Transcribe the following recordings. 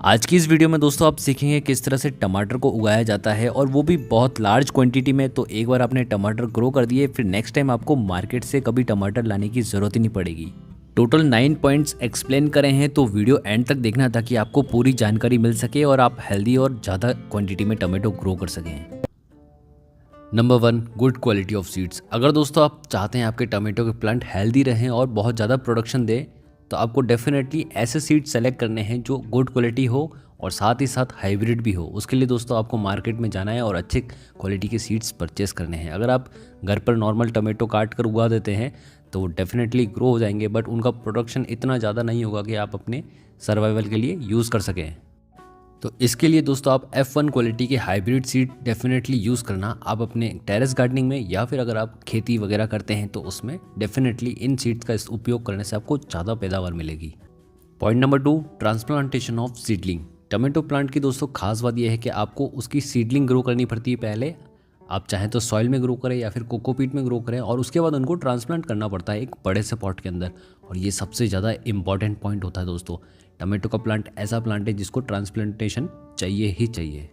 आज की इस वीडियो में दोस्तों आप सीखेंगे किस तरह से टमाटर को उगाया जाता है और वो भी बहुत लार्ज क्वांटिटी में। तो एक बार आपने टमाटर ग्रो कर दिए फिर नेक्स्ट टाइम आपको मार्केट से कभी टमाटर लाने की ज़रूरत ही नहीं पड़ेगी। टोटल 9 पॉइंट्स एक्सप्लेन करे हैं तो वीडियो एंड तक देखना ताकि आपको पूरी जानकारी मिल सके और आप हेल्दी और ज़्यादा क्वांटिटी में टमाटो ग्रो कर सकें। Number 1, good quality of seeds. अगर दोस्तों आप चाहते हैं आपके टमाटो के प्लांट हेल्दी रहें और बहुत ज़्यादा प्रोडक्शन दें तो आपको डेफिनेटली ऐसे सीड्स सेलेक्ट करने हैं जो गुड क्वालिटी हो और साथ ही साथ हाइब्रिड भी हो। उसके लिए दोस्तों आपको मार्केट में जाना है और अच्छे क्वालिटी के सीड्स परचेस करने हैं। अगर आप घर पर नॉर्मल टमाटो काट कर उगा देते हैं तो वो डेफिनेटली ग्रो हो जाएंगे, बट उनका प्रोडक्शन इतना ज़्यादा नहीं होगा कि आप अपने सर्वाइवल के लिए यूज़ कर सकें। तो इसके लिए दोस्तों आप F1 क्वालिटी के हाइब्रिड सीड डेफिनेटली यूज़ करना। आप अपने टेरेस गार्डनिंग में या फिर अगर आप खेती वगैरह करते हैं तो उसमें डेफिनेटली इन सीड्स का उपयोग करने से आपको ज़्यादा पैदावार मिलेगी। Point number 2, transplantation of seedling. Tomato plant की दोस्तों खास बात यह है कि आपको उसकी सीडलिंग ग्रो करनी पड़ती है पहले। आप चाहें तो सॉइल में ग्रो करें या फिर कोकोपीट में ग्रो करें और उसके बाद उनको ट्रांसप्लांट करना पड़ता है एक बड़े से पॉट के अंदर। और ये सबसे ज़्यादा इंपॉर्टेंट पॉइंट होता है दोस्तों। टमाटो का प्लांट ऐसा प्लांट है जिसको ट्रांसप्लांटेशन चाहिए ही चाहिए।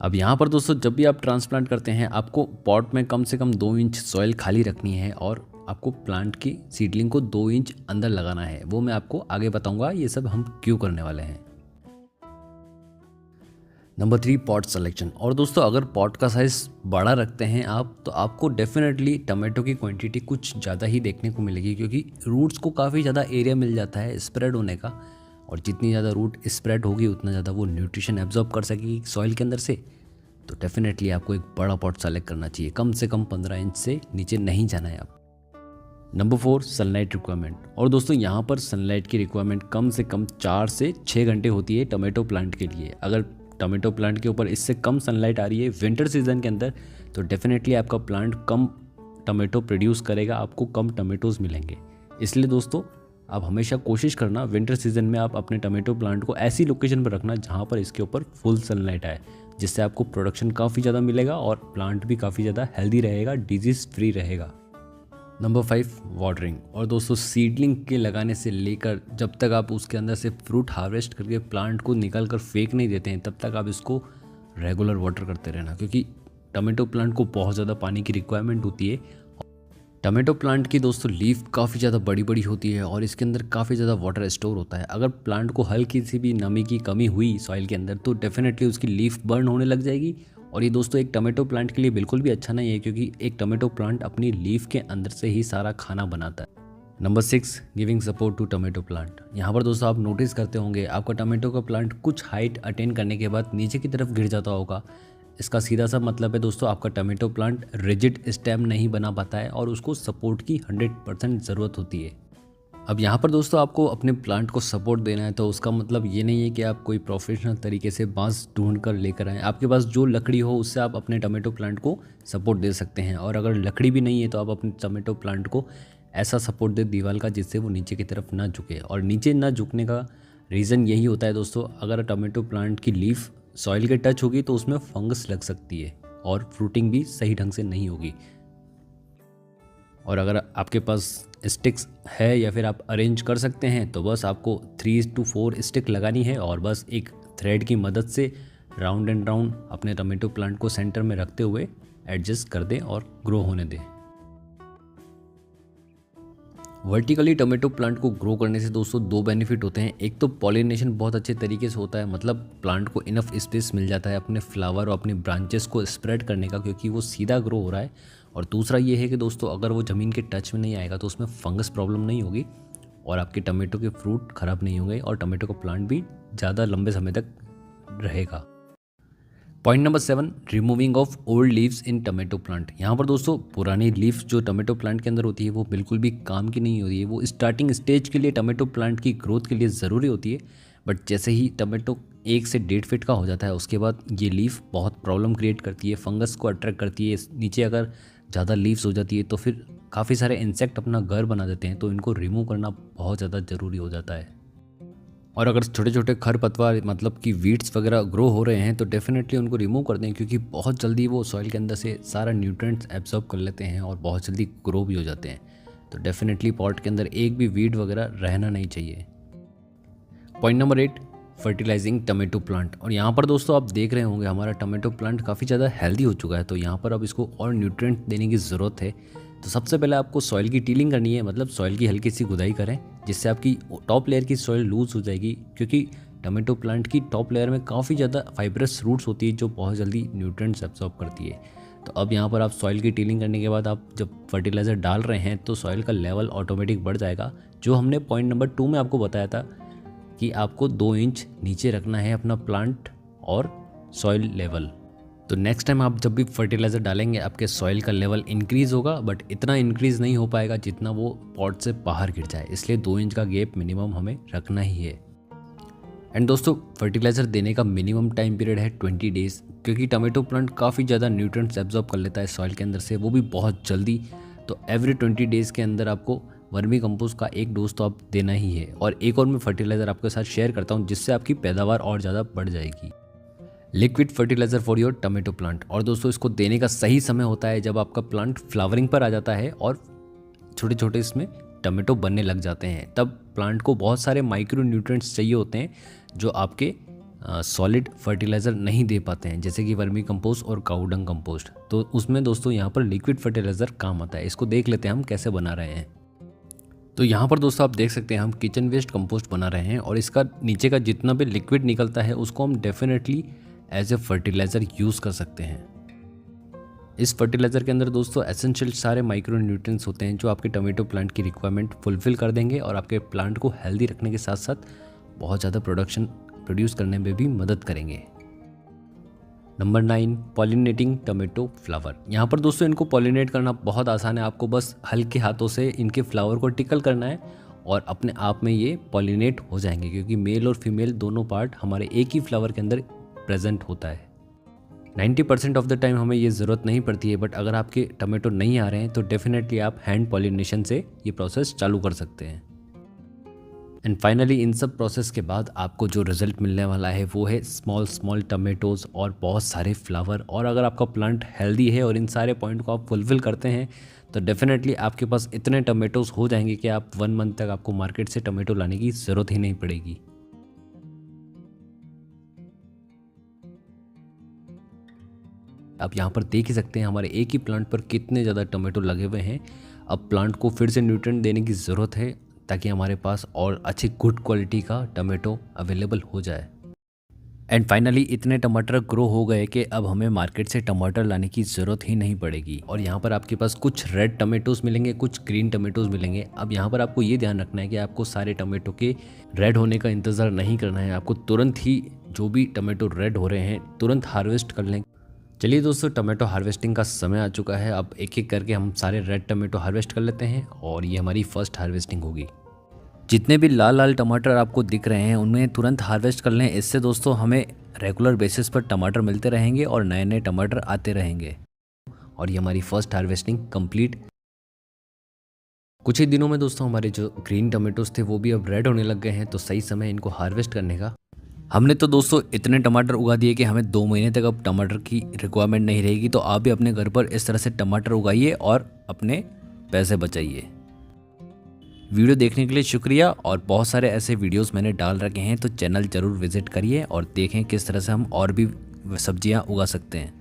अब यहाँ पर दोस्तों जब भी आप ट्रांसप्लांट करते हैं आपको पॉट में कम से कम 2 इंच सॉइल खाली रखनी है और आपको प्लांट की सीडलिंग को 2 इंच अंदर लगाना है। वो मैं आपको आगे बताऊंगा ये सब हम क्यों करने वाले हैं। Number 3, pot selection. और दोस्तों अगर पॉट का साइज़ बड़ा रखते हैं आप तो आपको डेफिनेटली टमाटो की क्वांटिटी कुछ ज़्यादा ही देखने को मिलेगी, क्योंकि रूट्स को काफ़ी ज़्यादा एरिया मिल जाता है स्प्रेड होने का। और जितनी ज़्यादा रूट स्प्रेड होगी उतना ज़्यादा वो न्यूट्रिशन एब्जॉर्ब कर सकेगी सॉइल के अंदर से। तो डेफिनेटली आपको एक बड़ा पॉट सेलेक्ट करना चाहिए, कम से कम 15 इंच से नीचे नहीं जाना है आप। Number 4, sunlight requirement. और दोस्तों यहाँ पर सनलाइट की रिक्वायरमेंट कम से कम 4 से 6 घंटे होती है टमाटो प्लांट के लिए। अगर टमाटो प्लांट के ऊपर इससे कम सनलाइट आ रही है विंटर सीजन के अंदर तो डेफिनेटली आपका प्लांट कम टमाटो प्रोड्यूस करेगा, आपको कम टमाटोज मिलेंगे। इसलिए दोस्तों आप हमेशा कोशिश करना विंटर सीजन में आप अपने टमाटो प्लांट को ऐसी लोकेशन पर रखना जहाँ पर इसके ऊपर फुल सनलाइट आए, जिससे आपको प्रोडक्शन काफ़ी ज़्यादा मिलेगा और प्लांट भी काफ़ी ज़्यादा हेल्दी रहेगा, डिजीज़ फ्री रहेगा। Number 5, watering. और दोस्तों सीडलिंग के लगाने से लेकर जब तक आप उसके अंदर से फ्रूट हार्वेस्ट करके प्लांट को निकाल कर फेंक नहीं देते हैं तब तक आप इसको रेगुलर वाटर करते रहना, क्योंकि टमाटो प्लांट को बहुत ज़्यादा पानी की रिक्वायरमेंट होती है। टमाटो प्लांट की दोस्तों लीफ काफ़ी ज़्यादा बड़ी बड़ी होती है और इसके अंदर काफ़ी ज़्यादा वाटर स्टोर होता है। अगर प्लांट को हल्की सी भी नमी की कमी हुई सॉइल के अंदर तो डेफिनेटली उसकी लीफ बर्न होने लग जाएगी। और ये दोस्तों एक टमाटो प्लांट के लिए बिल्कुल भी अच्छा नहीं है, क्योंकि एक टमाटो प्लांट अपनी लीफ के अंदर से ही सारा खाना बनाता है। Number 6, giving support to tomato plant. यहाँ पर दोस्तों आप नोटिस करते होंगे आपका टमाटो का प्लांट कुछ हाइट अटेन करने के बाद नीचे की तरफ गिर जाता होगा। इसका सीधा सा मतलब है दोस्तों आपका टमाटो प्लांट रिजिड स्टेम नहीं बना पाता है और उसको सपोर्ट की 100% ज़रूरत होती है। अब यहाँ पर दोस्तों आपको अपने प्लांट को सपोर्ट देना है तो उसका मतलब ये नहीं है कि आप कोई प्रोफेशनल तरीके से बांस ढूंढ कर लेकर आएँ। आपके पास जो लकड़ी हो उससे आप अपने टमाटो प्लांट को सपोर्ट दे सकते हैं। और अगर लकड़ी भी नहीं है तो आप अपने टमाटो प्लांट को ऐसा सपोर्ट दे दीवार का जिससे वो नीचे की तरफ ना झुके। और नीचे ना झुकने का रीज़न यही होता है दोस्तों, अगर टमाटो प्लांट की लीफ सॉइल के टच होगी तो उसमें फंगस लग सकती है और फ्रूटिंग भी सही ढंग से नहीं होगी। और अगर आपके पास स्टिक्स है या फिर आप अरेंज कर सकते हैं तो बस आपको 3 to 4 स्टिक लगानी है और बस एक थ्रेड की मदद से राउंड एंड राउंड अपने टमाटो प्लांट को सेंटर में रखते हुए एडजस्ट कर दें और ग्रो होने दें। वर्टिकली टमाटो प्लांट को ग्रो करने से दोस्तों 2 बेनिफिट होते हैं। एक तो पॉलिनेशन बहुत अच्छे तरीके से होता है, मतलब प्लांट को इनफ स्पेस मिल जाता है अपने फ्लावर और अपने ब्रांचेस को स्प्रेड करने का, क्योंकि वो सीधा ग्रो हो रहा है। और दूसरा ये है कि दोस्तों अगर वो ज़मीन के टच में नहीं आएगा तो उसमें फंगस प्रॉब्लम नहीं होगी और आपके टमाटो के फ्रूट ख़राब नहीं होंगे और टमाटो का प्लांट भी ज़्यादा लंबे समय तक रहेगा। Point number 7, removing of old leaves in tomato plant. यहाँ पर दोस्तों पुरानी लीव्स जो टमाटो प्लांट के अंदर होती है वो बिल्कुल भी काम की नहीं होती है। वो स्टार्टिंग स्टेज के लिए टमाटो प्लांट की ग्रोथ के लिए ज़रूरी होती है, बट जैसे ही टमाटो 1 से 1.5 फीट का हो जाता है उसके बाद ये लीफ बहुत प्रॉब्लम क्रिएट करती है, फंगस को अट्रैक्ट करती है। नीचे अगर ज़्यादा लीव्स हो जाती है तो फिर काफ़ी सारे इंसेक्ट अपना घर बना देते हैं, तो इनको रिमूव करना बहुत ज़्यादा ज़रूरी हो जाता है। और अगर छोटे छोटे खरपतवार मतलब कि वीड्स वगैरह ग्रो हो रहे हैं तो डेफिनेटली उनको रिमूव कर दें, क्योंकि बहुत जल्दी वो सॉइल के अंदर से सारा न्यूट्रिएंट्स एब्जॉर्ब कर लेते हैं और बहुत जल्दी ग्रो भी हो जाते हैं। तो डेफिनेटली पॉट के अंदर एक भी वीड वगैरह रहना नहीं चाहिए। Point number 8, fertilising tomato plant. और यहाँ पर दोस्तों आप देख रहे होंगे हमारा टमेटो प्लांट काफ़ी ज़्यादा हेल्दी हो चुका है। तो यहाँ पर अब इसको और न्यूट्रिएंट देने की ज़रूरत है। तो सबसे पहले आपको सॉइल की टीलिंग करनी है, मतलब सॉइल की हल्की सी खुदाई करें जिससे आपकी टॉप लेयर की सॉइल लूज़ हो जाएगी, क्योंकि टमेटो प्लांट की टॉप लेयर में काफ़ी ज़्यादा फाइब्रस रूट्स होती है जो बहुत जल्दी न्यूट्रिएंट्स एब्जॉर्ब करती है। तो अब यहाँ पर आप सॉइल की टीलिंग करने के बाद आप जब फर्टिलाइज़र डाल रहे हैं तो सॉइल का लेवल ऑटोमेटिक बढ़ जाएगा। जो हमने पॉइंट नंबर 2 में आपको बताया था कि आपको 2 इंच नीचे रखना है अपना प्लांट और सॉइल लेवल। तो नेक्स्ट टाइम आप जब भी फर्टिलाइज़र डालेंगे आपके सॉइल का लेवल इंक्रीज़ होगा, बट इतना इंक्रीज़ नहीं हो पाएगा जितना वो पॉट से बाहर गिर जाए, इसलिए 2 इंच का गैप मिनिमम हमें रखना ही है। एंड दोस्तों फर्टिलाइज़र देने का मिनिमम टाइम पीरियड है 20 डेज़, क्योंकि टमेटो प्लांट काफ़ी ज़्यादा न्यूट्रिएंट्स एब्जॉर्ब कर लेता है सॉइल के अंदर से, वो भी बहुत जल्दी। तो एवरी 20 डेज़ के अंदर आपको वर्मी कंपोस्ट का एक डोज तो आप देना ही है। और एक और मैं फर्टिलाइज़र आपके साथ शेयर करता हूँ जिससे आपकी पैदावार और ज़्यादा बढ़ जाएगी। Liquid fertiliser for your tomato plant. और दोस्तों इसको देने का सही समय होता है जब आपका प्लांट फ्लावरिंग पर आ जाता है और छोटे छोटे इसमें टमेटो बनने लग जाते हैं। तब प्लांट को बहुत सारे माइक्रो न्यूट्रिएंट्स चाहिए होते हैं जो आपके सॉलिड फर्टिलाइज़र नहीं दे पाते हैं, जैसे कि वर्मी कंपोस्ट और काऊ डंग कंपोस्ट। तो उसमें दोस्तों यहाँ पर लिक्विड फर्टिलाइज़र काम आता है। इसको देख लेते हैं हम कैसे बना रहे हैं। तो यहाँ पर दोस्तों आप देख सकते हैं हम किचन वेस्ट कंपोस्ट बना रहे हैं और इसका नीचे का जितना भी लिक्विड निकलता है उसको हम definitely as a fertiliser use कर सकते हैं। इस फर्टिलाइज़र के अंदर दोस्तों एसेंशियल सारे माइक्रो न्यूट्रिएंट्स होते हैं जो आपके टमेटो प्लांट की रिक्वायरमेंट फुलफिल कर देंगे और आपके प्लांट को हेल्दी रखने के साथ साथ बहुत ज़्यादा प्रोड्यूस करने में भी मदद करेंगे। Number 9, pollinating tomato flower. यहाँ पर दोस्तों इनको पॉलिनेट करना बहुत आसान है। आपको बस हल्के हाथों से इनके फ्लावर को टिकल करना है और अपने आप में ये पॉलिनेट हो जाएंगे, क्योंकि मेल और फीमेल दोनों पार्ट हमारे एक ही फ्लावर के अंदर प्रेजेंट होता है। 90% ऑफ द टाइम हमें ये ज़रूरत नहीं पड़ती है, बट अगर आपके टमेटो नहीं आ रहे हैं तो डेफिनेटली आप हैंड पॉलिनेशन से ये प्रोसेस चालू कर सकते हैं। एंड फाइनली इन सब प्रोसेस के बाद आपको जो रिजल्ट मिलने वाला है वो है स्मॉल टमेटोज़ और बहुत सारे फ्लावर। और अगर आपका प्लांट हेल्दी है और इन सारे पॉइंट को आप फुलफिल करते हैं तो डेफिनेटली आपके पास इतने टमेटोज़ हो जाएंगे कि आप 1 मंथ तक आपको मार्केट से टमेटो लाने की ज़रूरत ही नहीं पड़ेगी। आप यहाँ पर देख ही सकते हैं हमारे एक ही प्लांट पर कितने ज़्यादा टमेटो लगे हुए हैं। अब प्लांट को फिर से न्यूट्रिएंट देने की ज़रूरत है ताकि हमारे पास और अच्छी गुड क्वालिटी का टमेटो अवेलेबल हो जाए। एंड फाइनली इतने टमाटर ग्रो हो गए कि अब हमें मार्केट से टमाटर लाने की ज़रूरत ही नहीं पड़ेगी। और यहाँ पर आपके पास कुछ रेड टमेटोज़ मिलेंगे, कुछ ग्रीन टमेटोज़ मिलेंगे। अब यहाँ पर आपको ये ध्यान रखना है कि आपको सारे टमेटो के रेड होने का इंतज़ार नहीं करना है। आपको तुरंत ही जो भी टमेटो रेड हो रहे हैं तुरंत हार्वेस्ट कर लें। चलिए दोस्तों टमाटो हार्वेस्टिंग का समय आ चुका है। अब एक एक करके हम सारे रेड टमाटो हार्वेस्ट कर लेते हैं और ये हमारी फर्स्ट हार्वेस्टिंग होगी। जितने भी लाल लाल टमाटर आपको दिख रहे हैं उनमें तुरंत हार्वेस्ट कर लें। इससे दोस्तों हमें रेगुलर बेसिस पर टमाटर मिलते रहेंगे और नए नए टमाटर आते रहेंगे। और ये हमारी फर्स्ट हार्वेस्टिंग कंप्लीट। कुछ ही दिनों में दोस्तों हमारे जो ग्रीन टमाटोज थे वो भी अब रेड होने लग गए हैं, तो सही समय इनको हार्वेस्ट करने का। हमने तो दोस्तों इतने टमाटर उगा दिए कि हमें 2 महीने तक अब टमाटर की रिक्वायरमेंट नहीं रहेगी। तो आप भी अपने घर पर इस तरह से टमाटर उगाइए और अपने पैसे बचाइए। वीडियो देखने के लिए शुक्रिया। और बहुत सारे ऐसे वीडियोस मैंने डाल रखे हैं, तो चैनल ज़रूर विजिट करिए और देखें किस तरह से हम और भी सब्जियां उगा सकते हैं।